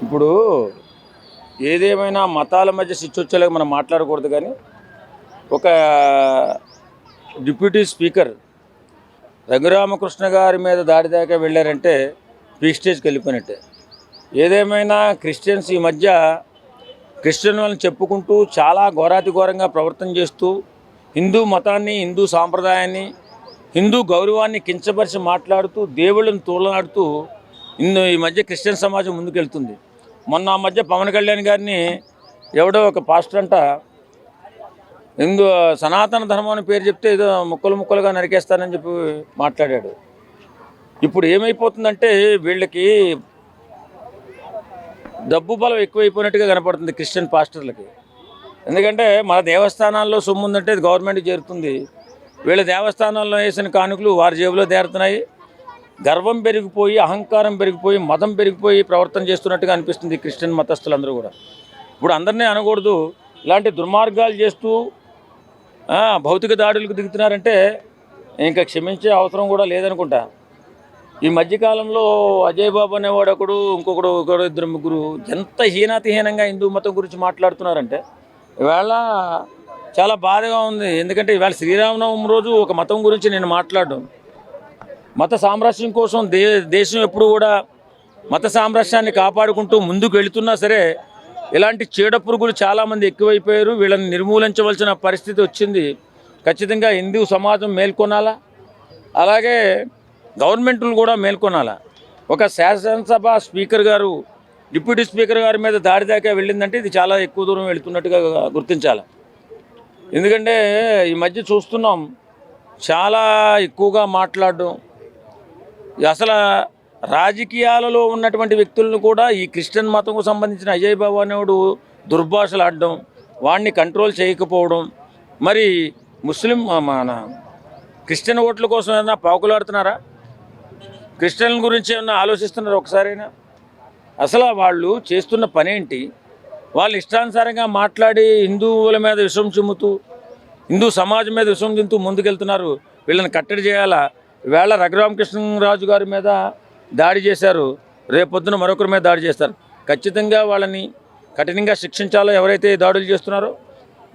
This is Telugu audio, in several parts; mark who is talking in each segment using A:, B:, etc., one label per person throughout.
A: ఇప్పుడు ఏదేమైనా మతాల మధ్య చిచ్చొచ్చేలాగా మనం మాట్లాడకూడదు. కానీ ఒక డిప్యూటీ స్పీకర్ రఘురామకృష్ణ గారి మీద దాడి దాకా వెళ్ళారంటే ప్రీస్టేజ్కి వెళ్ళిపోయినట్టే. ఏదేమైనా క్రిస్టియన్స్ ఈ మధ్య క్రిస్టియన్ వాళ్ళని చెప్పుకుంటూ చాలా ఘోరాతి ఘోరంగా ప్రవర్తన చేస్తూ హిందూ మతాన్ని, హిందూ సాంప్రదాయాన్ని, హిందూ గౌరవాన్ని కించపరిచి మాట్లాడుతూ దేవుళ్ళని తూలనాడుతూ ఈ మధ్య క్రిస్టియన్ సమాజం ముందుకెళ్తుంది. మొన్న ఆ మధ్య పవన్ కళ్యాణ్ గారిని ఎవడో ఒక పాస్టర్ అంట హిందూ సనాతన ధర్మం అని పేరు చెప్తే ఏదో ముక్కలు ముక్కలుగా నరికేస్తానని చెప్పి మాట్లాడాడు. ఇప్పుడు ఏమైపోతుందంటే వీళ్ళకి డబ్బు బలం ఎక్కువైపోయినట్టుగా కనపడుతుంది క్రిస్టియన్ పాస్టర్లకి. ఎందుకంటే మన దేవస్థానాల్లో సొమ్ము ఉందంటే అది గవర్నమెంట్కి చేరుతుంది. వీళ్ళ దేవస్థానాల్లో వేసిన కానుకలు వారి జేబులో చేరుతున్నాయి. గర్వం పెరిగిపోయి, అహంకారం పెరిగిపోయి, మతం పెరిగిపోయి ప్రవర్తన చేస్తున్నట్టుగా అనిపిస్తుంది క్రిస్టియన్ మతస్థులందరూ కూడా. ఇప్పుడు అందరినీ అనకూడదు, ఇలాంటి దుర్మార్గాలు చేస్తూ భౌతిక దాడులకు దిగుతున్నారంటే ఇంకా క్షమించే అవసరం కూడా లేదనుకుంటా. ఈ మధ్యకాలంలో అజయ్ బాబు అనేవాడు ఒకడు, ఇంకొకడు ఇద్దరు ముగ్గురు ఎంత హీనాతిహీనంగా హిందూ మతం గురించి మాట్లాడుతున్నారంటే ఇవాళ చాలా బాధగా ఉంది. ఎందుకంటే ఇవాళ శ్రీరామనవమి రోజు ఒక మతం గురించి నేను మాట్లాడడం, మత సామరస్యం కోసం దేశం ఎప్పుడు కూడా మత సామరస్యాన్ని కాపాడుకుంటూ ముందుకు వెళుతున్నా సరే ఇలాంటి చీడ పురుగులు చాలామంది ఎక్కువైపోయారు. వీళ్ళని నిర్మూలించవలసిన పరిస్థితి వచ్చింది. ఖచ్చితంగా హిందూ సమాజం మేల్కొనాలా, అలాగే గవర్నమెంట్లు కూడా మేల్కొనాలా. ఒక శాసనసభ స్పీకర్ గారు డిప్యూటీ స్పీకర్ గారి మీద దాడి దాకా వెళ్ళిందంటే ఇది చాలా ఎక్కువ దూరం వెళుతున్నట్టుగా గుర్తించాలి. ఎందుకంటే ఈ మధ్య చూస్తున్నాం చాలా ఎక్కువగా మాట్లాడడం, అసలు రాజకీయాలలో ఉన్నటువంటి వ్యక్తులను కూడా ఈ క్రిస్టియన్ మతంకు సంబంధించిన అజయ్ బాబు అనేవాడు దుర్భాషలు ఆడడం, వాడిని కంట్రోల్ చేయకపోవడం, మరి ముస్లిం మన క్రిస్టియన్ ఓట్ల కోసం ఏమైనా పాకులాడుతున్నారా? క్రిస్టియన్ల గురించి ఏమన్నా ఆలోచిస్తున్నారా ఒకసారైనా? అసలు వాళ్ళు చేస్తున్న పనేంటి? వాళ్ళు ఇష్టానుసారంగా మాట్లాడి హిందువుల మీద విషం చిమ్ముతూ, హిందూ సమాజం మీద విషం తింటూ ముందుకెళ్తున్నారు. వీళ్ళని కట్టడి చేయాలా? ఈవేళ రఘురామకృష్ణరాజు గారి మీద దాడి చేశారు, రేపొద్దున మరొకరి మీద దాడి చేస్తారు. ఖచ్చితంగా వాళ్ళని కఠినంగా శిక్షించాలో. ఎవరైతే దాడులు చేస్తున్నారో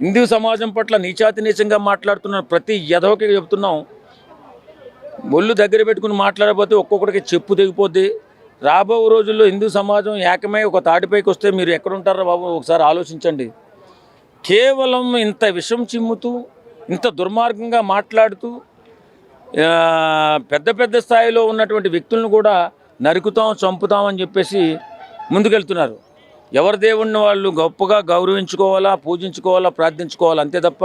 A: హిందూ సమాజం పట్ల నీచాతి నీచంగా మాట్లాడుతున్న ప్రతి యధవకి చెప్తున్నాం, ఒళ్ళు దగ్గర పెట్టుకుని మాట్లాడకపోతే ఒక్కొక్కడికి చెప్పు తెగిపోద్ది. రాబో రోజుల్లో హిందూ సమాజం ఏకమై ఒక తాటిపైకి వస్తే మీరు ఎక్కడుంటారో బాబు ఒకసారి ఆలోచించండి. కేవలం ఇంత విషం చిమ్ముతూ, ఇంత దుర్మార్గంగా మాట్లాడుతూ పెద్ద పెద్ద స్థాయిలో ఉన్నటువంటి వ్యక్తులను కూడా నరుకుతాం, చంపుతామని చెప్పేసి ముందుకెళ్తున్నారు. ఎవరి దేవుణ్ణి వాళ్ళు గొప్పగా గౌరవించుకోవాలా, పూజించుకోవాలా, ప్రార్థించుకోవాలా, అంతే తప్ప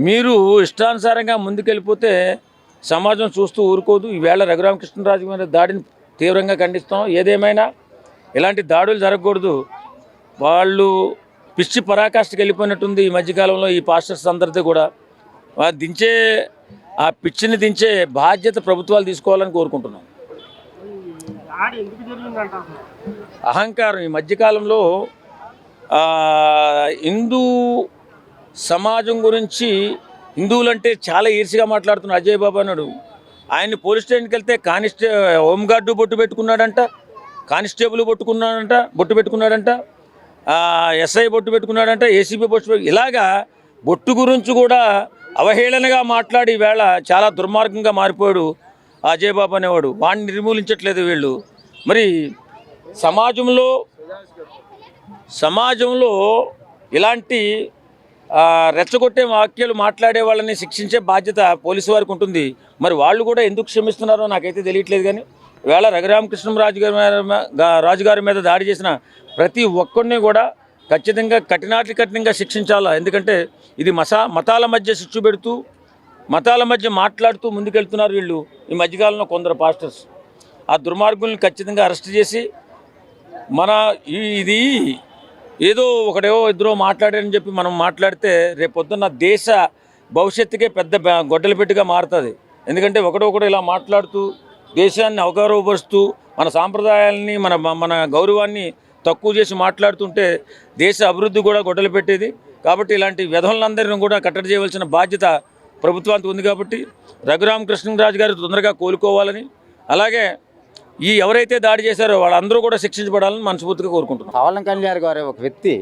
A: మీరు ఇష్టానుసారంగా ముందుకెళ్ళిపోతే సమాజం చూస్తూ ఊరుకోదు. ఈవేళ రఘురామకృష్ణరాజు మీద దాడిని తీవ్రంగా ఖండిస్తాం. ఏదేమైనా ఇలాంటి దాడులు జరగకూడదు. వాళ్ళు పిచ్చి పరాకాష్ఠకి వెళ్ళిపోయినట్టుంది ఈ మధ్యకాలంలో ఈ పాస్టర్స్ అందరితో కూడా. ఆ పిచ్చిని దించే బాధ్యత ప్రభుత్వాలు తీసుకోవాలని కోరుకుంటున్నాం. అహంకారం ఈ మధ్యకాలంలో హిందూ సమాజం గురించి హిందువులంటే చాలా ఈర్ష్యగా మాట్లాడుతున్న అజయ్ బాబు అన్నాడు. ఆయన్ని పోలీస్ స్టేషన్కి వెళ్తే హోంగార్డు బొట్టు పెట్టుకున్నాడంట, కానిస్టేబుల్ బొట్టు పెట్టుకున్నాడంట, ఎస్ఐ బొట్టు పెట్టుకున్నాడంట, ఏసీపీ ఇలాగా బొట్టు గురించి కూడా అవహేళనగా మాట్లాడి వేళ చాలా దుర్మార్గంగా మారిపోయాడు అజయ్ బాబు అనేవాడు. వాడిని నిర్మూలించట్లేదు వీళ్ళు. మరి సమాజంలో ఇలాంటి రెచ్చగొట్టే వాక్యాలు మాట్లాడే వాళ్ళని శిక్షించే బాధ్యత పోలీసు వారికి ఉంటుంది. మరి వాళ్ళు కూడా ఎందుకు క్షమిస్తున్నారో నాకైతే తెలియట్లేదు. కానీ వేళ రాజు గారి మీద దాడి చేసిన ప్రతి ఒక్కరిని కూడా ఖచ్చితంగా కఠినంగా శిక్షించాలా. ఎందుకంటే ఇది మతాల మధ్య శిక్షు పెడుతూ, మతాల మధ్య మాట్లాడుతూ ముందుకెళ్తున్నారు వీళ్ళు. ఈ మధ్యకాలంలో కొందరు పాస్టర్స్ ఆ దుర్మార్గుల్ని ఖచ్చితంగా అరెస్ట్ చేసి ఇది ఏదో ఇద్దరో మాట్లాడారని చెప్పి మనం మాట్లాడితే రేపొద్దున్న దేశ భవిష్యత్తుకే పెద్ద గొడ్డలి పెట్టిగా మారుతుంది. ఎందుకంటే ఒకడొకడు ఇలా మాట్లాడుతూ దేశాన్ని అవగౌరవపరుస్తూ మన సాంప్రదాయాలని మన గౌరవాన్ని తక్కువ చేసి మాట్లాడుతుంటే దేశ అభివృద్ధి కూడా గొడ్డలు పెట్టేది. కాబట్టి ఇలాంటి వ్యధులందరినీ కూడా కట్టడి చేయవలసిన బాధ్యత ప్రభుత్వానికి ఉంది. కాబట్టి రఘురామకృష్ణరాజు గారు తొందరగా కోలుకోవాలని, అలాగే ఈ ఎవరైతే దాడి చేశారో వాళ్ళందరూ కూడా శిక్షించబడాలని మనస్ఫూర్తిగా కోరుకుంటున్నాం.
B: పవన్ కళ్యాణ్ గారు ఒక వ్యక్తి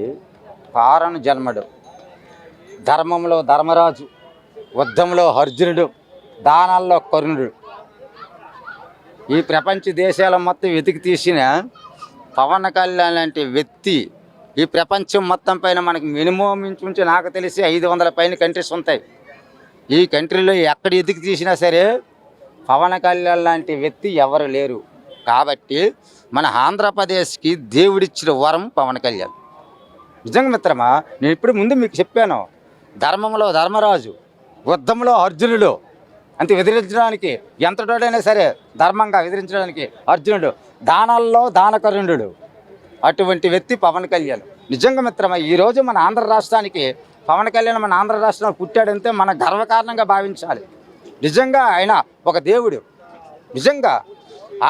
B: పారను జన్మడు, ధర్మంలో ధర్మరాజు, యుద్ధంలో అర్జునుడు, దానాల్లో కర్ణుడు. ఈ ప్రపంచ దేశాల మొత్తం వెతికి తీసిన పవన్ కళ్యాణ్ లాంటి వ్యక్తి ఈ ప్రపంచం మొత్తం పైన మనకి మినిమం నుంచి నాకు తెలిసి 500 పైన కంట్రీస్ ఉంటాయి. ఈ కంట్రీలో ఎక్కడ ఎతికి తీసినా సరే పవన్ కళ్యాణ్ లాంటి వ్యక్తి ఎవరు లేరు. కాబట్టి మన ఆంధ్రప్రదేశ్కి దేవుడిచ్చిన వరం పవన్ కళ్యాణ్. నిజంగా మిత్రమా, నేను ఇప్పుడు ముందు మీకు చెప్పాను, ధర్మంలో ధర్మరాజు, యుద్ధంలో అర్జునుడు. అంతే, ఎదిరించడానికి ఎంతటోడైనా సరే ధర్మంగా ఎదిరించడానికి అర్జునుడు, దానాల్లో దానకరుణుడు. అటువంటి వ్యక్తి పవన్ కళ్యాణ్. నిజంగా మిత్రమా, ఈరోజు మన ఆంధ్ర రాష్ట్రానికి పవన్ కళ్యాణ్ మన ఆంధ్ర రాష్ట్రంలో పుట్టాడంటే మన గర్వకారణంగా భావించాలి. నిజంగా ఆయన ఒక దేవుడు. నిజంగా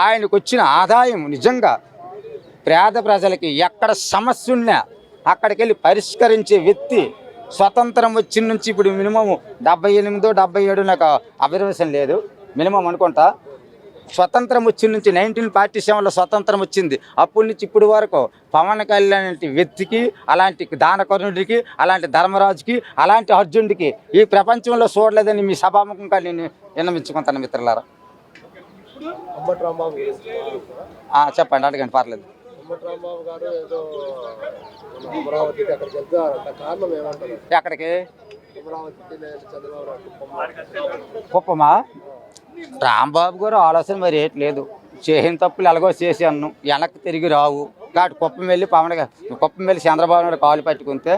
B: ఆయనకు వచ్చిన ఆదాయం నిజంగా పేద ప్రజలకి ఎక్కడ సమస్య ఉన్నా అక్కడికి వెళ్ళి పరిష్కరించే వ్యక్తి. స్వతంత్రం వచ్చిన నుంచి ఇప్పుడు మినిమం 78, 77 నాకు అబ్జర్వేషన్ లేదు, మినిమం అనుకుంటా. స్వతంత్రం వచ్చిన నుంచి 1947లో స్వతంత్రం వచ్చింది. అప్పటి నుంచి ఇప్పటి వరకు పవన్ కళ్యాణ్ లాంటి వ్యక్తికి, అలాంటి దానకర్ణుడికి, అలాంటి ధర్మరాజుకి, అలాంటి అర్జునుడికి ఈ ప్రపంచంలో చూడలేదని మీ సభాముఖంగా నేను విన్నవించుకుంటాను మిత్రులారా. చెప్పండి, అడగండి, పర్లేదు. ఎక్కడికి? కుప్పమా? రాంబాబు గారు ఆలోచన మరి ఏటి లేదు. చేసిన తప్పులు ఎలాగో చేసాను, వెనక్కి తిరిగి రావు. కాబట్టి కుప్పం వెళ్ళి చంద్రబాబు నాయుడు కాలు పట్టుకుంటే